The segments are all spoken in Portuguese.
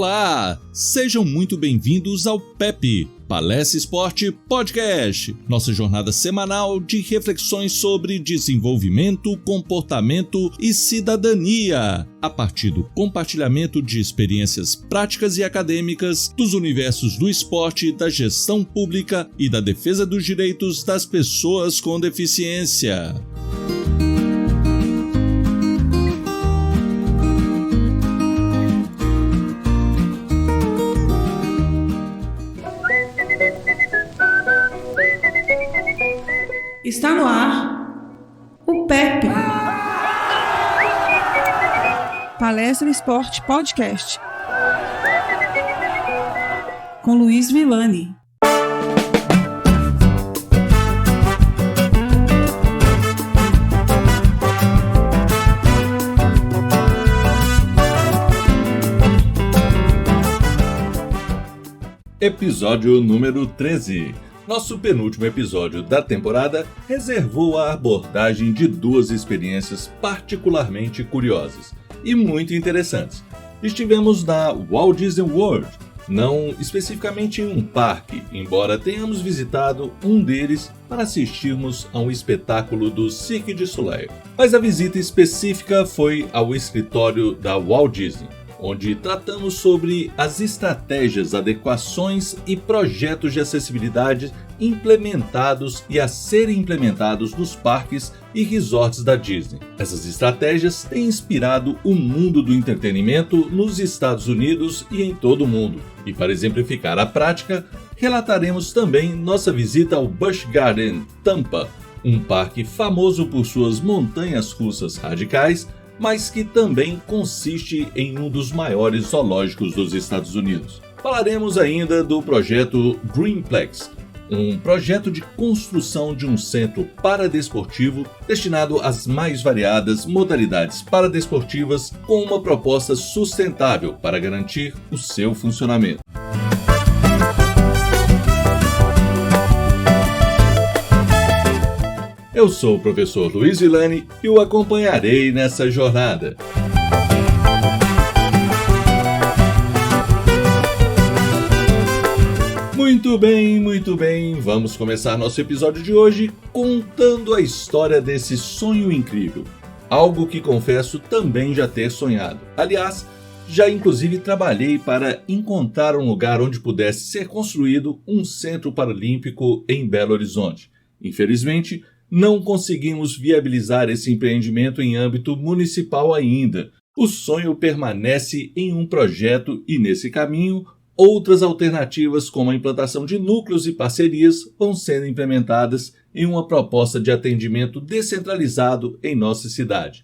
Olá! Sejam muito bem-vindos ao PEP, Palestra Esporte Podcast, nossa jornada semanal de reflexões sobre desenvolvimento, comportamento e cidadania, a partir do compartilhamento de experiências práticas e acadêmicas dos universos do esporte, da gestão pública e da defesa dos direitos das pessoas com deficiência. Está no ar o PEP, Palestra Esporte Podcast, com Luiz Villani. Episódio número 13. Nosso penúltimo episódio da temporada reservou a abordagem de duas experiências particularmente curiosas e muito interessantes. Estivemos na Walt Disney World, não especificamente em um parque, embora tenhamos visitado um deles para assistirmos a um espetáculo do Cirque du Soleil. Mas a visita específica foi ao escritório da Walt Disney, onde tratamos sobre as estratégias, adequações e projetos de acessibilidade implementados e a serem implementados nos parques e resorts da Disney. Essas estratégias têm inspirado o mundo do entretenimento nos Estados Unidos e em todo o mundo. E para exemplificar a prática, relataremos também nossa visita ao Busch Garden, Tampa, um parque famoso por suas montanhas russas radicais, mas que também consiste em um dos maiores zoológicos dos Estados Unidos. Falaremos ainda do projeto Greenplex, um projeto de construção de um centro paradesportivo destinado às mais variadas modalidades paradesportivas com uma proposta sustentável para garantir o seu funcionamento. Eu sou o professor Luiz Villani e o acompanharei nessa jornada. Muito bem, vamos começar nosso episódio de hoje contando a história desse sonho incrível. Algo que confesso também já ter sonhado. Aliás, já inclusive trabalhei para encontrar um lugar onde pudesse ser construído um centro paralímpico em Belo Horizonte. Infelizmente, não conseguimos viabilizar esse empreendimento em âmbito municipal ainda. O sonho permanece em um projeto e, nesse caminho, outras alternativas como a implantação de núcleos e parcerias vão sendo implementadas em uma proposta de atendimento descentralizado em nossa cidade.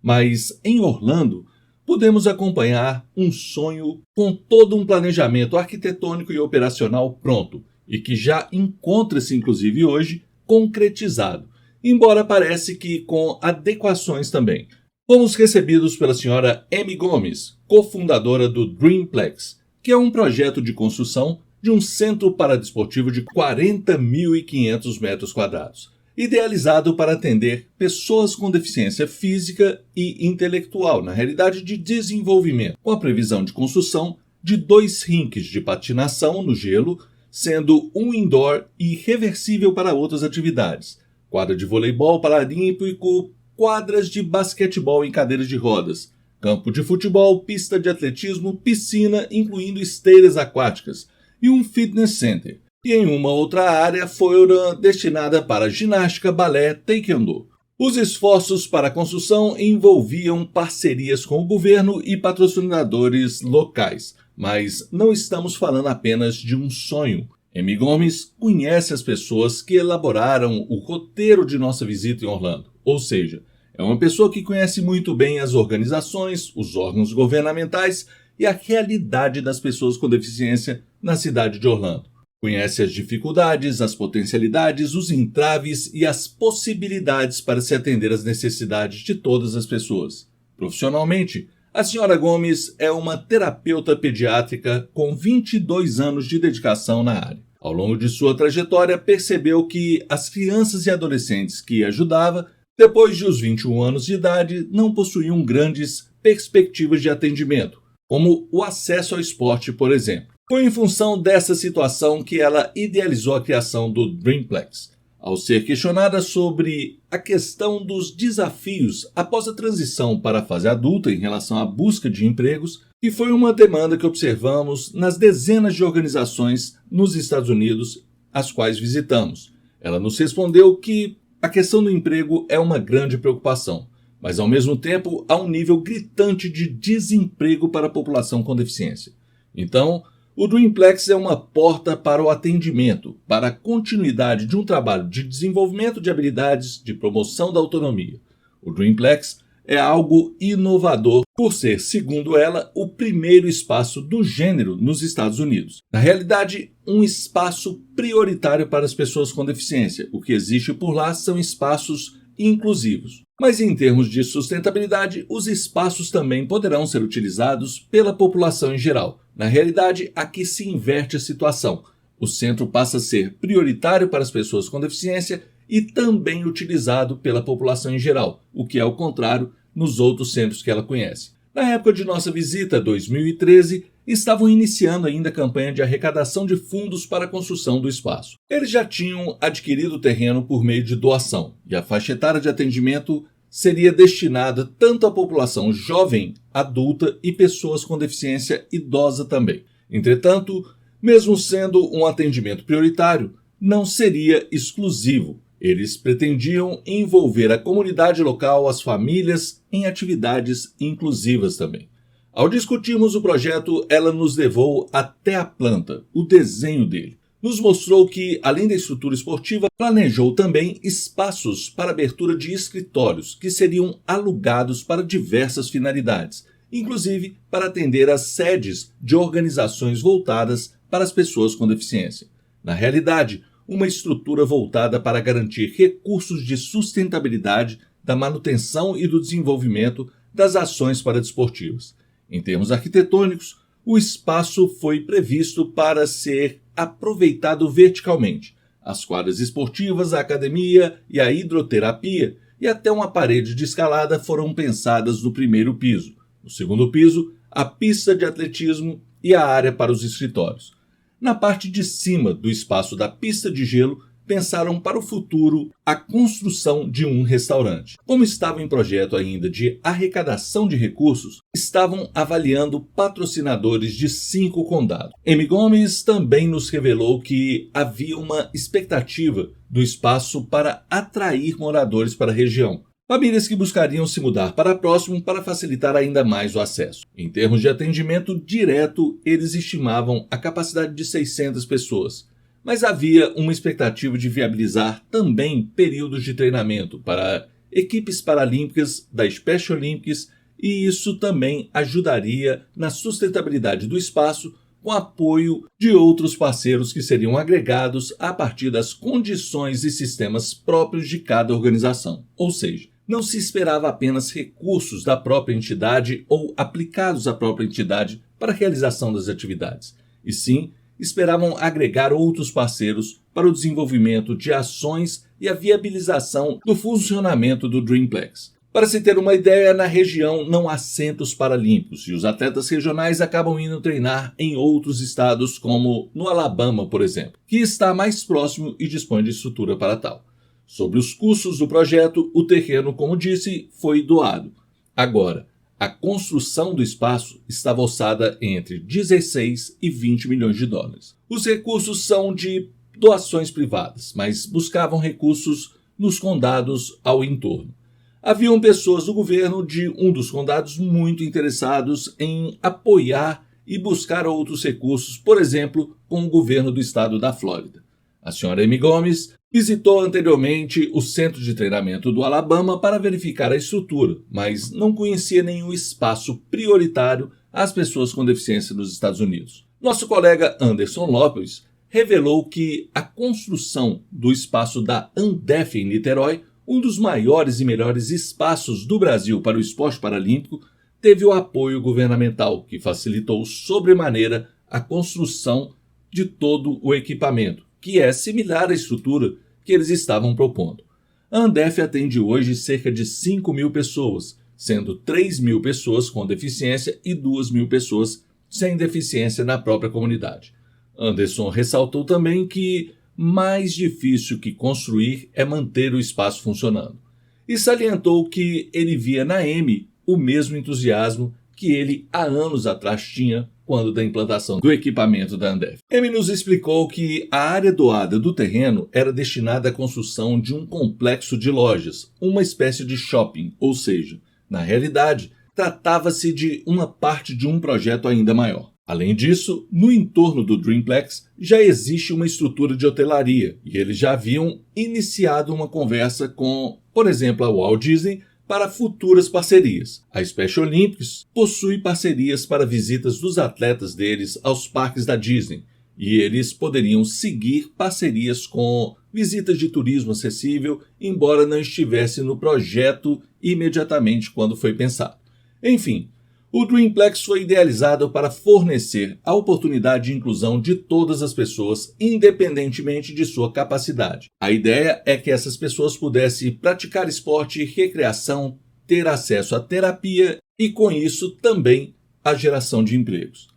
Mas, em Orlando, podemos acompanhar um sonho com todo um planejamento arquitetônico e operacional pronto e que já encontra-se, inclusive hoje, concretizado, embora parece que com adequações também. Fomos recebidos pela senhora Amy Gomes, cofundadora do Greenplex, que é um projeto de construção de um centro paradesportivo de 40.500 metros quadrados, idealizado para atender pessoas com deficiência física e intelectual, na realidade de desenvolvimento, com a previsão de construção de 2 rinques de patinação no gelo, sendo um indoor e reversível para outras atividades, quadra de voleibol paralímpico, quadras de basquetebol em cadeiras de rodas, campo de futebol, pista de atletismo, piscina, incluindo esteiras aquáticas, e um fitness center. E em uma outra área fora destinada para ginástica, balé, taekwondo. Os esforços para a construção envolviam parcerias com o governo e patrocinadores locais, mas não estamos falando apenas de um sonho. Amy Gomes conhece as pessoas que elaboraram o roteiro de nossa visita em Orlando, ou seja, é uma pessoa que conhece muito bem as organizações, os órgãos governamentais e a realidade das pessoas com deficiência na cidade de Orlando. Conhece as dificuldades, as potencialidades, os entraves e as possibilidades para se atender às necessidades de todas as pessoas. Profissionalmente, a senhora Gomes é uma terapeuta pediátrica com 22 anos de dedicação na área. Ao longo de sua trajetória, percebeu que as crianças e adolescentes que ajudava, depois de os 21 anos de idade, não possuíam grandes perspectivas de atendimento, como o acesso ao esporte, por exemplo. Foi em função dessa situação que ela idealizou a criação do Dreamplex. Ao ser questionada sobre a questão dos desafios após a transição para a fase adulta em relação à busca de empregos, que foi uma demanda que observamos nas dezenas de organizações nos Estados Unidos, as quais visitamos. Ela nos respondeu que a questão do emprego é uma grande preocupação, mas ao mesmo tempo há um nível gritante de desemprego para a população com deficiência. Então, o Dreamplex é uma porta para o atendimento, para a continuidade de um trabalho de desenvolvimento de habilidades, de promoção da autonomia. O Dreamplex é algo inovador por ser, segundo ela, o primeiro espaço do gênero nos Estados Unidos. Na realidade, um espaço prioritário para as pessoas com deficiência. O que existe por lá são espaços inclusivos. Mas em termos de sustentabilidade, os espaços também poderão ser utilizados pela população em geral. Na realidade, aqui se inverte a situação. O centro passa a ser prioritário para as pessoas com deficiência e também utilizado pela população em geral, o que é o contrário nos outros centros que ela conhece. Na época de nossa visita, 2013, estavam iniciando ainda a campanha de arrecadação de fundos para a construção do espaço. Eles já tinham adquirido o terreno por meio de doação, e a faixa etária de atendimento seria destinada tanto à população jovem, adulta e pessoas com deficiência idosa também. Entretanto, mesmo sendo um atendimento prioritário, não seria exclusivo. Eles pretendiam envolver a comunidade local, as famílias, em atividades inclusivas também. Ao discutirmos o projeto, ela nos levou até a planta, o desenho dele. Nos mostrou que, além da estrutura esportiva, planejou também espaços para abertura de escritórios, que seriam alugados para diversas finalidades, inclusive para atender às sedes de organizações voltadas para as pessoas com deficiência. Na realidade, uma estrutura voltada para garantir recursos de sustentabilidade, da manutenção e do desenvolvimento das ações paradesportivas. Em termos arquitetônicos, o espaço foi previsto para ser aproveitado verticalmente. As quadras esportivas, a academia e a hidroterapia e até uma parede de escalada foram pensadas no primeiro piso. No segundo piso, a pista de atletismo e a área para os escritórios. Na parte de cima do espaço da pista de gelo, pensaram para o futuro a construção de um restaurante. Como estava em projeto ainda de arrecadação de recursos, estavam avaliando patrocinadores de 5 condados. Amy Gomes também nos revelou que havia uma expectativa do espaço para atrair moradores para a região. Famílias que buscariam se mudar para próximo para facilitar ainda mais o acesso. Em termos de atendimento direto, eles estimavam a capacidade de 600 pessoas. Mas havia uma expectativa de viabilizar também períodos de treinamento para equipes paralímpicas da Special Olympics e isso também ajudaria na sustentabilidade do espaço com apoio de outros parceiros que seriam agregados a partir das condições e sistemas próprios de cada organização. Ou seja, não se esperava apenas recursos da própria entidade ou aplicados à própria entidade para a realização das atividades, e sim esperavam agregar outros parceiros para o desenvolvimento de ações e a viabilização do funcionamento do Dreamplex. Para se ter uma ideia, na região não há centros paralímpicos e os atletas regionais acabam indo treinar em outros estados, como no Alabama, por exemplo, que está mais próximo e dispõe de estrutura para tal. Sobre os custos do projeto, o terreno, como disse, foi doado. Agora, a construção do espaço estava orçada entre 16 e 20 milhões de dólares. Os recursos são de doações privadas, mas buscavam recursos nos condados ao entorno. Haviam pessoas do governo de um dos condados muito interessados em apoiar e buscar outros recursos, por exemplo, com o governo do estado da Flórida. A senhora Amy Gomes visitou anteriormente o centro de treinamento do Alabama para verificar a estrutura, mas não conhecia nenhum espaço prioritário às pessoas com deficiência nos Estados Unidos. Nosso colega Anderson Lopes revelou que a construção do espaço da Andef em Niterói, um dos maiores e melhores espaços do Brasil para o esporte paralímpico, teve o apoio governamental, que facilitou sobremaneira a construção de todo o equipamento, que é similar à estrutura que eles estavam propondo. A Andef atende hoje cerca de 5 mil pessoas, sendo 3.000 pessoas com deficiência e 2.000 pessoas sem deficiência na própria comunidade. Anderson ressaltou também que mais difícil que construir é manter o espaço funcionando, e salientou que ele via na Amy o mesmo entusiasmo que ele há anos atrás tinha quando da implantação do equipamento da Ambev. Amy nos explicou que a área doada do terreno era destinada à construção de um complexo de lojas, uma espécie de shopping, ou seja, na realidade, tratava-se de uma parte de um projeto ainda maior. Além disso, no entorno do Dreamplex já existe uma estrutura de hotelaria e eles já haviam iniciado uma conversa com, por exemplo, a Walt Disney para futuras parcerias. A Special Olympics possui parcerias para visitas dos atletas deles aos parques da Disney e eles poderiam seguir parcerias com visitas de turismo acessível, embora não estivesse no projeto imediatamente quando foi pensado. Enfim, o Dreamplex foi idealizado para fornecer a oportunidade de inclusão de todas as pessoas, independentemente de sua capacidade. A ideia é que essas pessoas pudessem praticar esporte e recreação, ter acesso à terapia e, com isso, também a geração de empregos.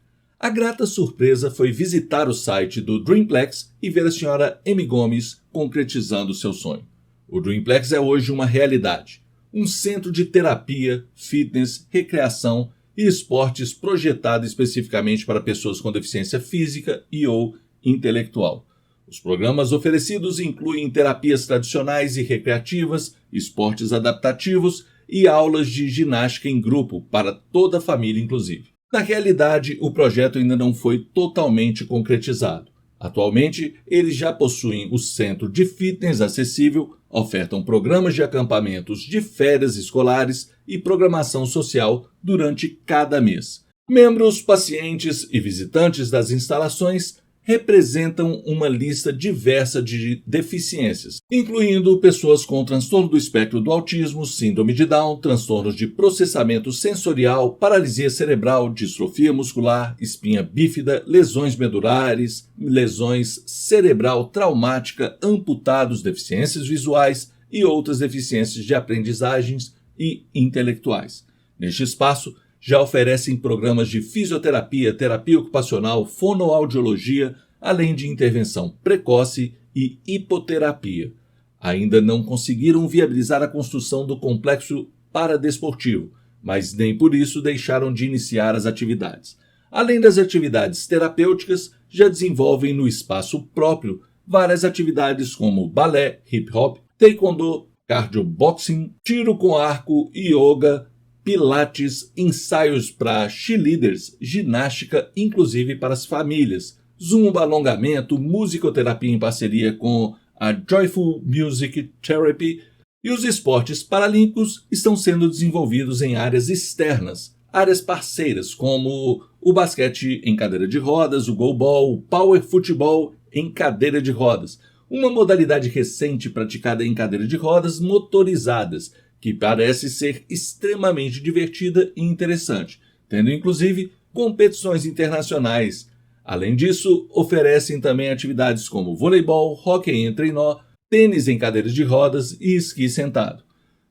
A grata surpresa foi visitar o site do Dreamplex e ver a senhora Amy Gomes concretizando seu sonho. O Dreamplex é hoje uma realidade. Um centro de terapia, fitness, recreação e esportes projetado especificamente para pessoas com deficiência física e ou intelectual. Os programas oferecidos incluem terapias tradicionais e recreativas, esportes adaptativos e aulas de ginástica em grupo para toda a família inclusive. Na realidade, o projeto ainda não foi totalmente concretizado. Atualmente, eles já possuem o centro de fitness acessível, ofertam programas de acampamentos de férias escolares e programação social durante cada mês. Membros, pacientes e visitantes das instalações representam uma lista diversa de deficiências, incluindo pessoas com transtorno do espectro do autismo, síndrome de Down, transtornos de processamento sensorial, paralisia cerebral, distrofia muscular, espinha bífida, lesões medulares, lesões cerebral traumática, amputados, deficiências visuais e outras deficiências de aprendizagens e intelectuais. Neste espaço, já oferecem programas de fisioterapia, terapia ocupacional, fonoaudiologia, além de intervenção precoce e hipoterapia. Ainda não conseguiram viabilizar a construção do complexo paradesportivo, mas nem por isso deixaram de iniciar as atividades. Além das atividades terapêuticas, já desenvolvem no espaço próprio várias atividades como balé, hip-hop, taekwondo, cardioboxing, tiro com arco, yoga, pilates, ensaios para cheerleaders, ginástica, inclusive para as famílias, zumba, alongamento, musicoterapia em parceria com a Joyful Music Therapy, e os esportes paralímpicos estão sendo desenvolvidos em áreas externas, áreas parceiras como o basquete em cadeira de rodas, o goalball, o power futebol em cadeira de rodas, uma modalidade recente praticada em cadeira de rodas motorizadas, que parece ser extremamente divertida e interessante, tendo inclusive competições internacionais. Além disso, oferecem também atividades como voleibol, hóquei em trenó, tênis em cadeiras de rodas e esqui sentado.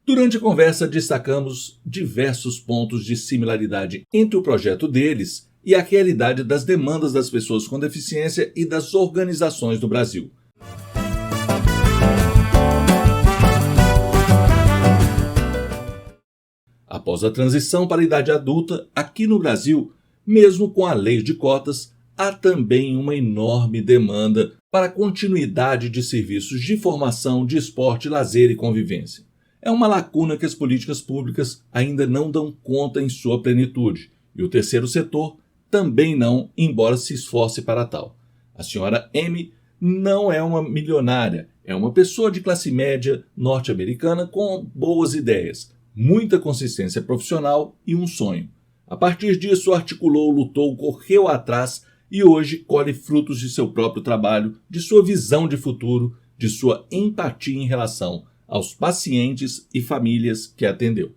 Durante a conversa, destacamos diversos pontos de similaridade entre o projeto deles e a realidade das demandas das pessoas com deficiência e das organizações do Brasil. Após a transição para a idade adulta, aqui no Brasil, mesmo com a lei de cotas, há também uma enorme demanda para a continuidade de serviços de formação, de esporte, lazer e convivência. É uma lacuna que as políticas públicas ainda não dão conta em sua plenitude, e o terceiro setor também não, embora se esforce para tal. A senhora Amy não é uma milionária, é uma pessoa de classe média norte-americana com boas ideias, muita consistência profissional e um sonho. A partir disso, articulou, lutou, correu atrás e hoje colhe frutos de seu próprio trabalho, de sua visão de futuro, de sua empatia em relação aos pacientes e famílias que atendeu.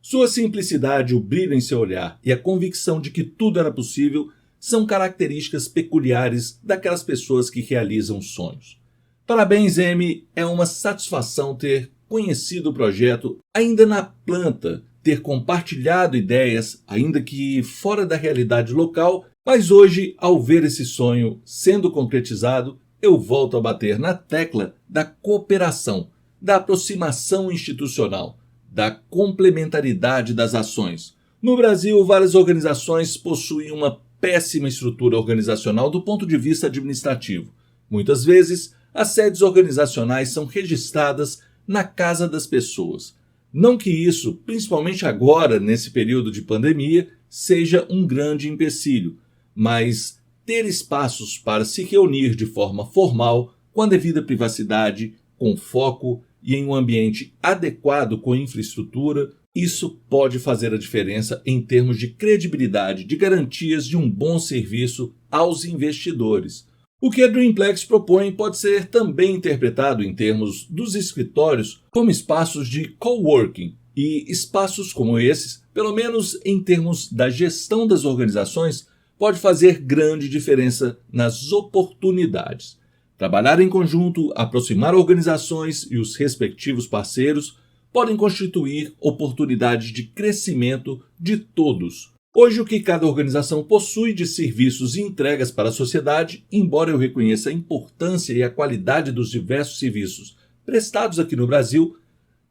Sua simplicidade, o brilho em seu olhar e a convicção de que tudo era possível são características peculiares daquelas pessoas que realizam sonhos. Parabéns, Amy, é uma satisfação ter conhecido o projeto ainda na planta, ter compartilhado ideias, ainda que fora da realidade local, mas hoje, ao ver esse sonho sendo concretizado, eu volto a bater na tecla da cooperação, da aproximação institucional, da complementaridade das ações. No Brasil, várias organizações possuem uma péssima estrutura organizacional do ponto de vista administrativo. Muitas vezes, as sedes organizacionais são registradas na casa das pessoas. Não que isso, principalmente agora, nesse período de pandemia, seja um grande empecilho, mas ter espaços para se reunir de forma formal, com a devida privacidade, com foco e em um ambiente adequado com infraestrutura, isso pode fazer a diferença em termos de credibilidade, de garantias de um bom serviço aos investidores. O que a Dreamplex propõe pode ser também interpretado em termos dos escritórios como espaços de coworking, e espaços como esses, pelo menos em termos da gestão das organizações, pode fazer grande diferença nas oportunidades. Trabalhar em conjunto, aproximar organizações e os respectivos parceiros podem constituir oportunidades de crescimento de todos. Hoje, o que cada organização possui de serviços e entregas para a sociedade, embora eu reconheça a importância e a qualidade dos diversos serviços prestados aqui no Brasil,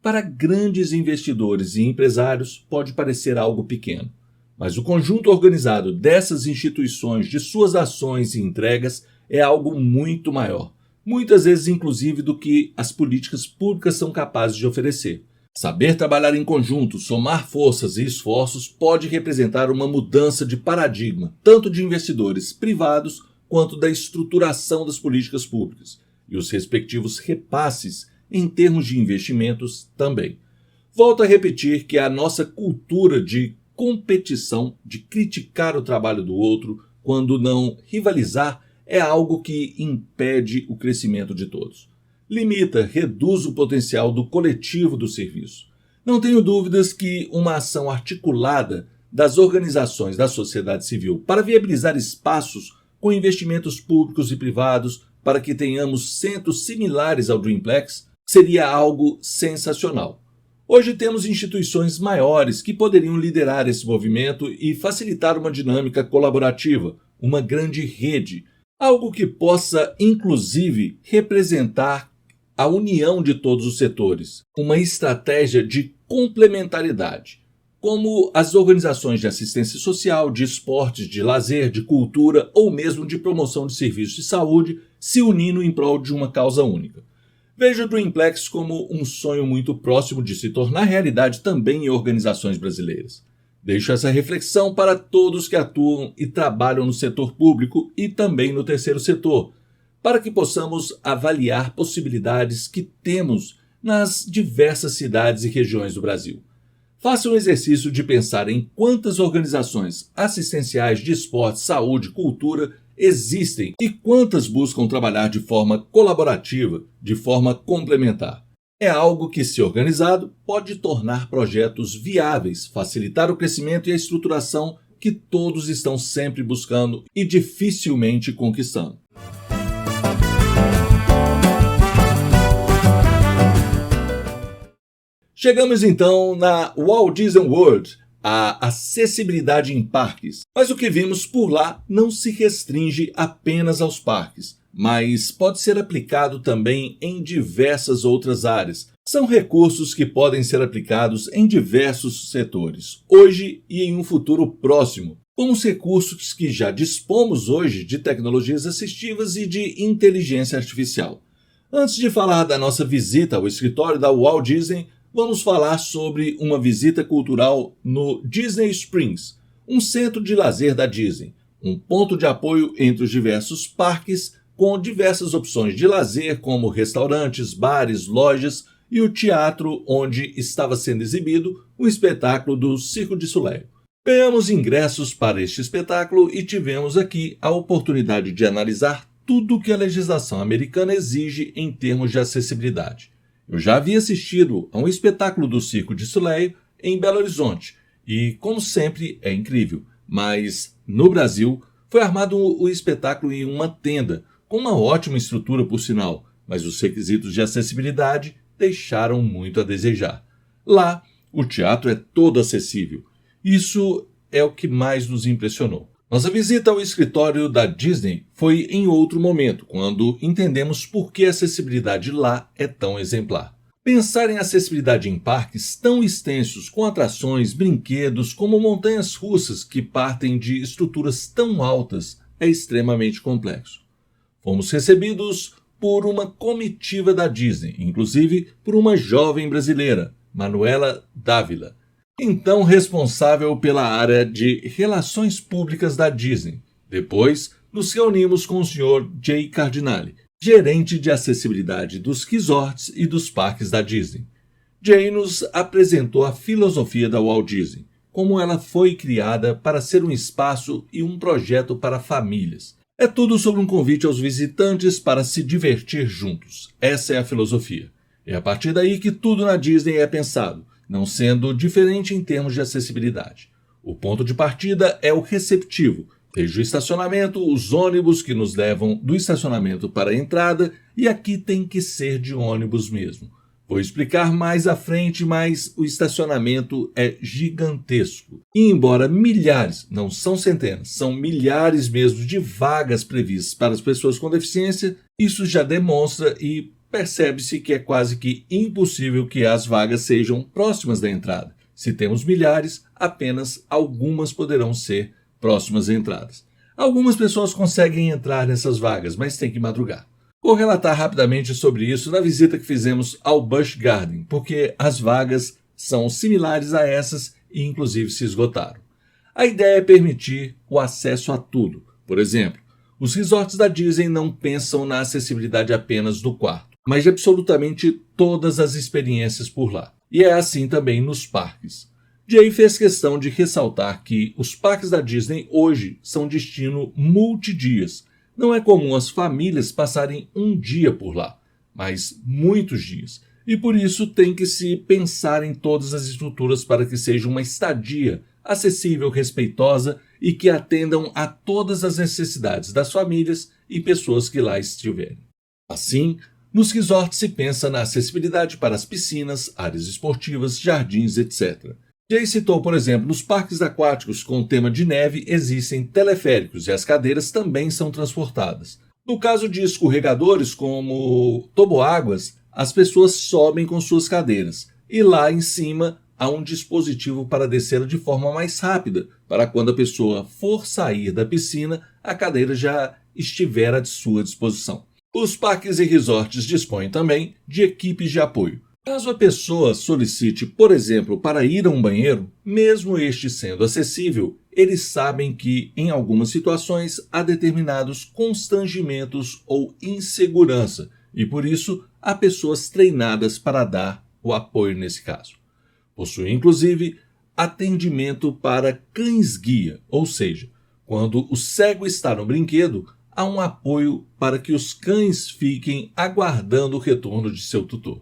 para grandes investidores e empresários pode parecer algo pequeno. Mas o conjunto organizado dessas instituições, de suas ações e entregas, é algo muito maior, muitas vezes inclusive do que as políticas públicas são capazes de oferecer. Saber trabalhar em conjunto, somar forças e esforços pode representar uma mudança de paradigma, tanto de investidores privados quanto da estruturação das políticas públicas, e os respectivos repasses em termos de investimentos também. Volto a repetir que a nossa cultura de competição, de criticar o trabalho do outro, quando não rivalizar, é algo que impede o crescimento de todos. Limita, reduz o potencial do coletivo do serviço. Não tenho dúvidas que uma ação articulada das organizações da sociedade civil para viabilizar espaços com investimentos públicos e privados para que tenhamos centros similares ao Dreamplex seria algo sensacional. Hoje temos instituições maiores que poderiam liderar esse movimento e facilitar uma dinâmica colaborativa, uma grande rede, algo que possa, inclusive, representar a união de todos os setores, uma estratégia de complementaridade, como as organizações de assistência social, de esportes, de lazer, de cultura ou mesmo de promoção de serviços de saúde se unindo em prol de uma causa única. Vejo o Dreamplex como um sonho muito próximo de se tornar realidade também em organizações brasileiras. Deixo essa reflexão para todos que atuam e trabalham no setor público e também no terceiro setor, para que possamos avaliar possibilidades que temos nas diversas cidades e regiões do Brasil. Faça um exercício de pensar em quantas organizações assistenciais de esporte, saúde, cultura existem e quantas buscam trabalhar de forma colaborativa, de forma complementar. É algo que, se organizado, pode tornar projetos viáveis, facilitar o crescimento e a estruturação que todos estão sempre buscando e dificilmente conquistando. Chegamos então na Walt Disney World, a acessibilidade em parques. Mas o que vimos por lá não se restringe apenas aos parques, mas pode ser aplicado também em diversas outras áreas. São recursos que podem ser aplicados em diversos setores, hoje e em um futuro próximo, como os recursos que já dispomos hoje de tecnologias assistivas e de inteligência artificial. Antes de falar da nossa visita ao escritório da Walt Disney, vamos falar sobre uma visita cultural no Disney Springs, um centro de lazer da Disney, um ponto de apoio entre os diversos parques, com diversas opções de lazer como restaurantes, bares, lojas e o teatro onde estava sendo exibido o espetáculo do Cirque du Soleil. Ganhamos ingressos para este espetáculo e tivemos aqui a oportunidade de analisar tudo o que a legislação americana exige em termos de acessibilidade. Eu já havia assistido a um espetáculo do Cirque du Soleil em Belo Horizonte e, como sempre, é incrível. Mas, no Brasil, foi armado o espetáculo em uma tenda, com uma ótima estrutura por sinal, mas os requisitos de acessibilidade deixaram muito a desejar. Lá, O teatro é todo acessível. Isso é o que mais nos impressionou. Nossa visita ao escritório da Disney foi em outro momento, quando entendemos por que a acessibilidade lá é tão exemplar. Pensar em acessibilidade em parques tão extensos, com atrações, brinquedos, como montanhas russas que partem de estruturas tão altas, é extremamente complexo. Fomos recebidos por uma comitiva da Disney, inclusive por uma jovem brasileira, Manuela Dávila, então responsável pela área de Relações Públicas da Disney. Depois, nos reunimos com o Sr. Jay Cardinale, gerente de acessibilidade dos resorts e dos parques da Disney. Jay nos apresentou a filosofia da Walt Disney, como ela foi criada para ser um espaço e um projeto para famílias. É tudo sobre um convite aos visitantes para se divertir juntos. Essa é a filosofia. É a partir daí que tudo na Disney é pensado, não sendo diferente em termos de acessibilidade. O ponto de partida é o receptivo, desde o estacionamento, os ônibus que nos levam do estacionamento para a entrada, e aqui tem que ser de ônibus mesmo. Vou explicar mais à frente, mas o estacionamento é gigantesco. E embora milhares, não são centenas, são milhares mesmo de vagas previstas para as pessoas com deficiência, isso já demonstra e percebe-se que é quase que impossível que as vagas sejam próximas da entrada. Se temos milhares, apenas algumas poderão ser próximas à entrada. Algumas pessoas conseguem entrar nessas vagas, mas tem que madrugar. Vou relatar rapidamente sobre isso na visita que fizemos ao Busch Garden, porque as vagas são similares a essas e inclusive se esgotaram. A ideia é permitir o acesso a tudo. Por exemplo, os resorts da Disney não pensam na acessibilidade apenas do quarto, mas de absolutamente todas as experiências por lá. E é assim também nos parques. Jay fez questão de ressaltar que os parques da Disney hoje são destino multidias. Não é comum as famílias passarem um dia por lá, mas muitos dias. E por isso tem que se pensar em todas as estruturas para que seja uma estadia acessível, respeitosa e que atendam a todas as necessidades das famílias e pessoas que lá estiverem. Assim, nos resorts se pensa na acessibilidade para as piscinas, áreas esportivas, jardins, etc. Jay citou, por exemplo, nos parques aquáticos com tema de neve existem teleféricos e as cadeiras também são transportadas. No caso de escorregadores como toboáguas, as pessoas sobem com suas cadeiras e lá em cima há um dispositivo para descer de forma mais rápida, para quando a pessoa for sair da piscina, a cadeira já estiver à sua disposição. Os parques e resorts dispõem também de equipes de apoio. Caso a pessoa solicite, por exemplo, para ir a um banheiro, mesmo este sendo acessível, eles sabem que, em algumas situações, há determinados constrangimentos ou insegurança, e por isso há pessoas treinadas para dar o apoio nesse caso. Possui, inclusive, atendimento para cães-guia, ou seja, quando o cego está no brinquedo, há um apoio para que os cães fiquem aguardando o retorno de seu tutor.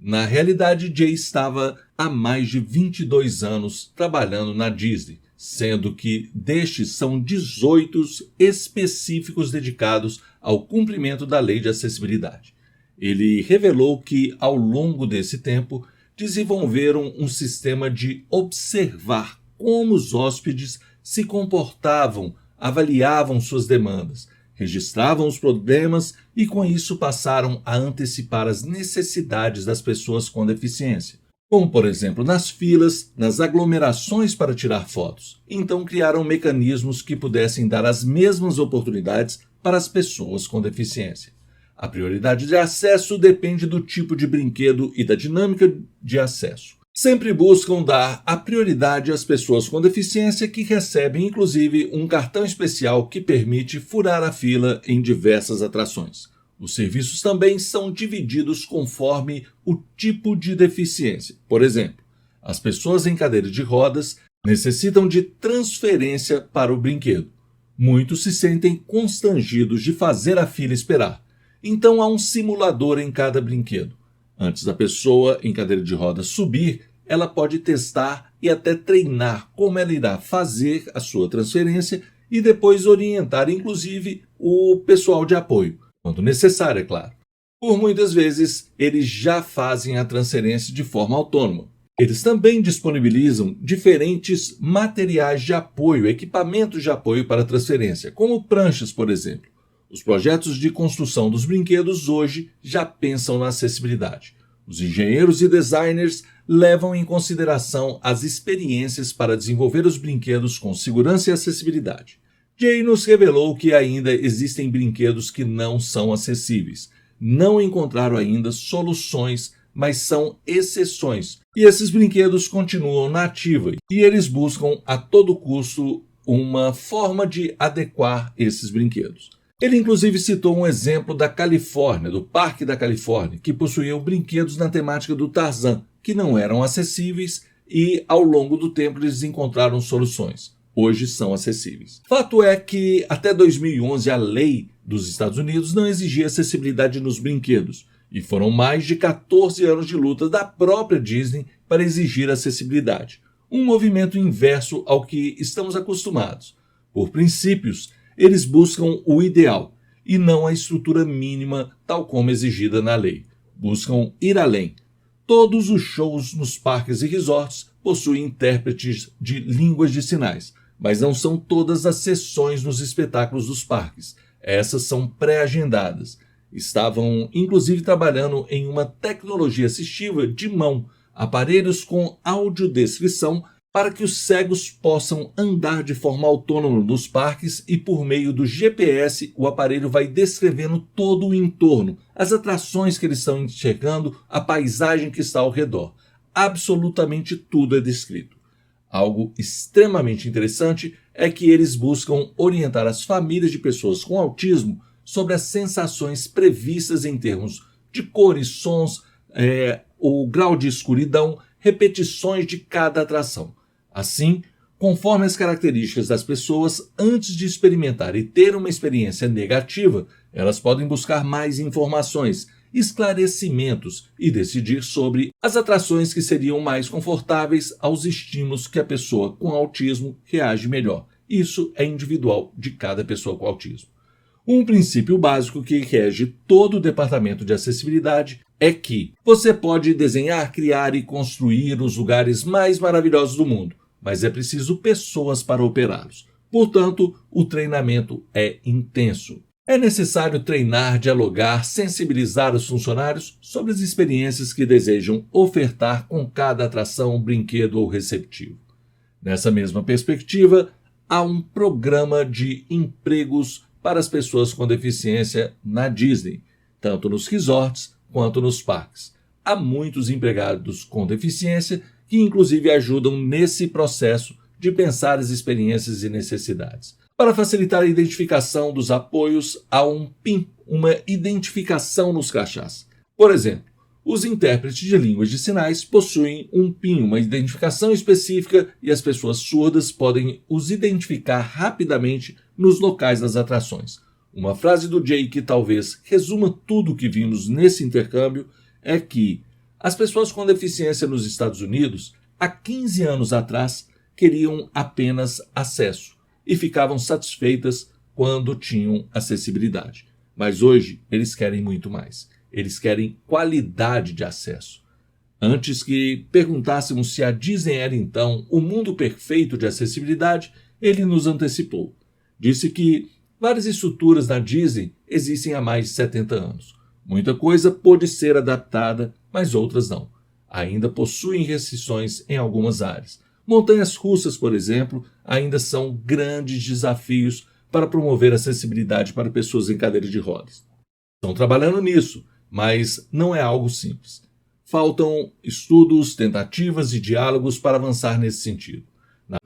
Na realidade, Jay estava há mais de 22 anos trabalhando na Disney, sendo que destes são 18 específicos dedicados ao cumprimento da lei de acessibilidade. Ele revelou que, ao longo desse tempo, desenvolveram um sistema de observar como os hóspedes se comportavam, avaliavam suas demandas, registravam os problemas e, com isso, passaram a antecipar as necessidades das pessoas com deficiência, como, por exemplo, nas filas, nas aglomerações para tirar fotos. Então, criaram mecanismos que pudessem dar as mesmas oportunidades para as pessoas com deficiência. A prioridade de acesso depende do tipo de brinquedo e da dinâmica de acesso. Sempre buscam dar a prioridade às pessoas com deficiência que recebem, inclusive, um cartão especial que permite furar a fila em diversas atrações. Os serviços também são divididos conforme o tipo de deficiência. Por exemplo, as pessoas em cadeira de rodas necessitam de transferência para o brinquedo. Muitos se sentem constrangidos de fazer a fila esperar. Então há um simulador em cada brinquedo. Antes da pessoa em cadeira de rodas subir, ela pode testar e até treinar como ela irá fazer a sua transferência e depois orientar, inclusive, o pessoal de apoio, quando necessário, é claro. Por muitas vezes, eles já fazem a transferência de forma autônoma. Eles também disponibilizam diferentes materiais de apoio, equipamentos de apoio para transferência, como pranchas, por exemplo. Os projetos de construção dos brinquedos hoje já pensam na acessibilidade. Os engenheiros e designers levam em consideração as experiências para desenvolver os brinquedos com segurança e acessibilidade. Jay nos revelou que ainda existem brinquedos que não são acessíveis. Não encontraram ainda soluções, mas são exceções. E esses brinquedos continuam na ativa e eles buscam a todo custo uma forma de adequar esses brinquedos. Ele inclusive citou um exemplo da Califórnia, do Parque da Califórnia, que possuía brinquedos na temática do Tarzan, que não eram acessíveis e ao longo do tempo eles encontraram soluções. Hoje são acessíveis. Fato é que até 2011 a lei dos Estados Unidos não exigia acessibilidade nos brinquedos e foram mais de 14 anos de luta da própria Disney para exigir acessibilidade. Um movimento inverso ao que estamos acostumados. Por princípios, eles buscam o ideal e não a estrutura mínima tal como exigida na lei. Buscam ir além. Todos os shows nos parques e resorts possuem intérpretes de línguas de sinais, mas não são todas as sessões nos espetáculos dos parques. Essas são pré-agendadas. Estavam, inclusive, trabalhando em uma tecnologia assistiva de mão, aparelhos com audiodescrição para que os cegos possam andar de forma autônoma nos parques e, por meio do GPS, o aparelho vai descrevendo todo o entorno, as atrações que eles estão enxergando, a paisagem que está ao redor. Absolutamente tudo é descrito. Algo extremamente interessante é que eles buscam orientar as famílias de pessoas com autismo sobre as sensações previstas em termos de cores, sons, o grau de escuridão, repetições de cada atração. Assim, conforme as características das pessoas, antes de experimentar e ter uma experiência negativa, elas podem buscar mais informações, esclarecimentos e decidir sobre as atrações que seriam mais confortáveis aos estímulos que a pessoa com autismo reage melhor. Isso é individual de cada pessoa com autismo. Um princípio básico que rege todo o departamento de acessibilidade é que você pode desenhar, criar e construir os lugares mais maravilhosos do mundo, mas é preciso pessoas para operá-los. Portanto, o treinamento é intenso. É necessário treinar, dialogar, sensibilizar os funcionários sobre as experiências que desejam ofertar com cada atração, brinquedo ou receptivo. Nessa mesma perspectiva, há um programa de empregos para as pessoas com deficiência na Disney, tanto nos resorts quanto nos parques. Há muitos empregados com deficiência que inclusive ajudam nesse processo de pensar as experiências e necessidades. Para facilitar a identificação dos apoios, há um PIN, uma identificação nos crachás. Por exemplo, os intérpretes de línguas de sinais possuem um PIN, uma identificação específica, e as pessoas surdas podem os identificar rapidamente nos locais das atrações. Uma frase do Jay que talvez resuma tudo o que vimos nesse intercâmbio é que as pessoas com deficiência nos Estados Unidos, há 15 anos atrás, queriam apenas acesso e ficavam satisfeitas quando tinham acessibilidade. Mas hoje eles querem muito mais. Eles querem qualidade de acesso. Antes que perguntássemos se a Disney era então o mundo perfeito de acessibilidade, ele nos antecipou. Disse que várias estruturas na Disney existem há mais de 70 anos. Muita coisa pôde ser adaptada, mas outras não. Ainda possuem restrições em algumas áreas. Montanhas russas, por exemplo, ainda são grandes desafios para promover acessibilidade para pessoas em cadeira de rodas. Estão trabalhando nisso, mas não é algo simples. Faltam estudos, tentativas e diálogos para avançar nesse sentido. Na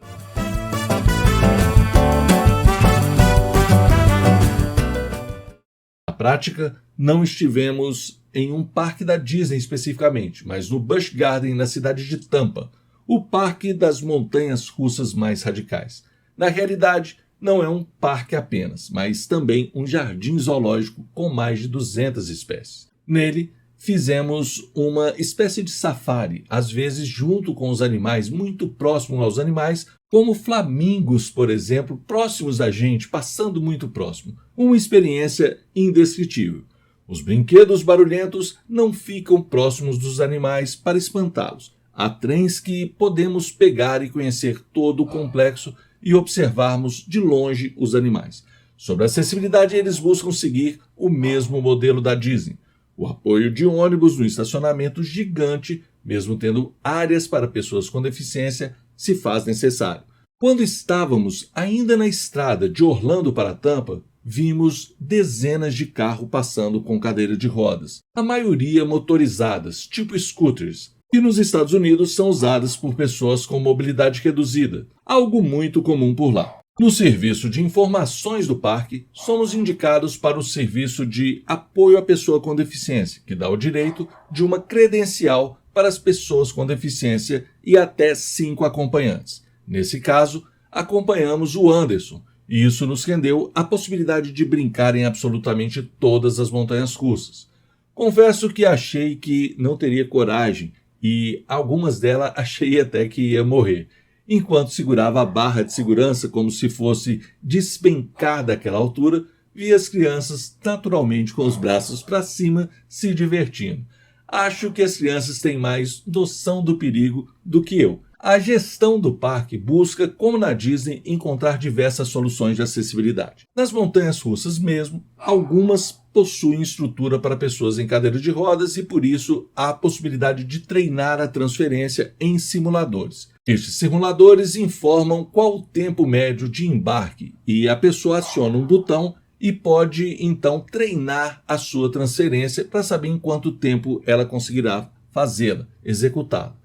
prática, não estivemos em um parque da Disney especificamente, mas no Busch Garden, na cidade de Tampa, o parque das montanhas russas mais radicais. Na realidade, não é um parque apenas, mas também um jardim zoológico com mais de 200 espécies. Nele, fizemos uma espécie de safari, às vezes junto com os animais, muito próximo aos animais, como flamingos, por exemplo, próximos da gente, passando muito próximo. Uma experiência indescritível. Os brinquedos barulhentos não ficam próximos dos animais para espantá-los. Há trens que podemos pegar e conhecer todo o complexo e observarmos de longe os animais. Sobre acessibilidade, eles buscam seguir o mesmo modelo da Disney. O apoio de ônibus no estacionamento gigante, mesmo tendo áreas para pessoas com deficiência, se faz necessário. Quando estávamos ainda na estrada de Orlando para Tampa, vimos dezenas de carros passando com cadeira de rodas, a maioria motorizadas, tipo scooters, que nos Estados Unidos são usadas por pessoas com mobilidade reduzida, algo muito comum por lá. No serviço de informações do parque, somos indicados para o serviço de apoio à pessoa com deficiência, que dá o direito de uma credencial para as pessoas com deficiência e até 5 acompanhantes. Nesse caso, acompanhamos o Anderson, e isso nos rendeu a possibilidade de brincar em absolutamente todas as montanhas russas. Confesso que achei que não teria coragem, e algumas delas achei até que ia morrer. Enquanto segurava a barra de segurança como se fosse despencar daquela altura, vi as crianças naturalmente com os braços para cima se divertindo. Acho que as crianças têm mais noção do perigo do que eu. A gestão do parque busca, como na Disney, encontrar diversas soluções de acessibilidade. Nas montanhas russas mesmo, algumas possuem estrutura para pessoas em cadeira de rodas e, por isso, há a possibilidade de treinar a transferência em simuladores. Estes simuladores informam qual o tempo médio de embarque e a pessoa aciona um botão e pode, então, treinar a sua transferência para saber em quanto tempo ela conseguirá fazê-la, executá-la.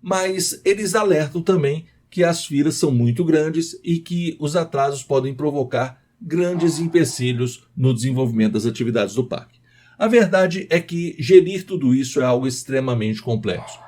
Mas eles alertam também que as filas são muito grandes e que os atrasos podem provocar grandes empecilhos no desenvolvimento das atividades do parque. A verdade é que gerir tudo isso é algo extremamente complexo.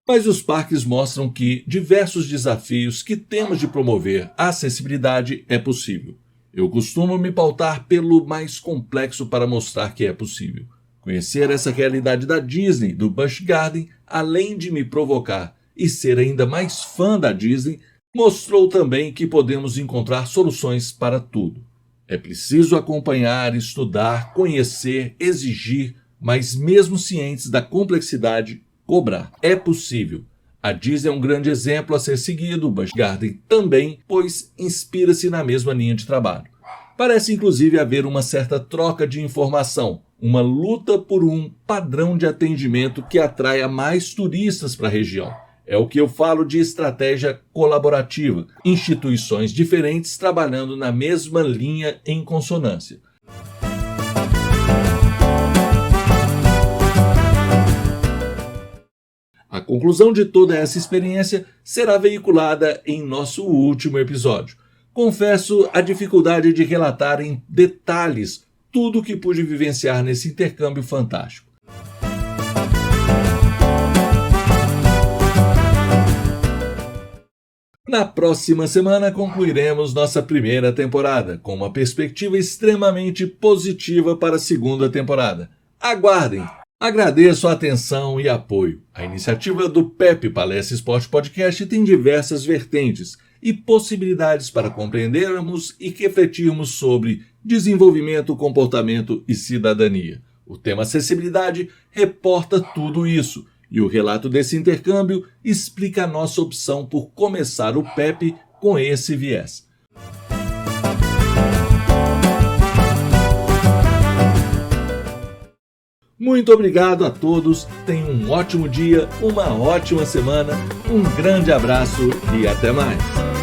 Mas os parques mostram que diversos desafios que temos de promover a acessibilidade é possível. Eu costumo me pautar pelo mais complexo para mostrar que é possível. Conhecer essa realidade da Disney, do Busch Garden, além de me provocar e ser ainda mais fã da Disney, mostrou também que podemos encontrar soluções para tudo. É preciso acompanhar, estudar, conhecer, exigir, mas mesmo cientes da complexidade, cobrar. É possível. A Disney é um grande exemplo a ser seguido, o Busch Garden também, pois inspira-se na mesma linha de trabalho. Parece inclusive haver uma certa troca de informação, uma luta por um padrão de atendimento que atraia mais turistas para a região. É o que eu falo de estratégia colaborativa, instituições diferentes trabalhando na mesma linha em consonância. A conclusão de toda essa experiência será veiculada em nosso último episódio. Confesso a dificuldade de relatar em detalhes tudo o que pude vivenciar nesse intercâmbio fantástico. Na próxima semana concluiremos nossa primeira temporada, com uma perspectiva extremamente positiva para a segunda temporada. Aguardem! Agradeço a atenção e apoio. A iniciativa do PEP Palestra Esporte Podcast tem diversas vertentes e possibilidades para compreendermos e refletirmos sobre desenvolvimento, comportamento e cidadania. O tema acessibilidade reporta tudo isso, e o relato desse intercâmbio explica a nossa opção por começar o PEP com esse viés. Muito obrigado a todos, tenham um ótimo dia, uma ótima semana, um grande abraço e até mais!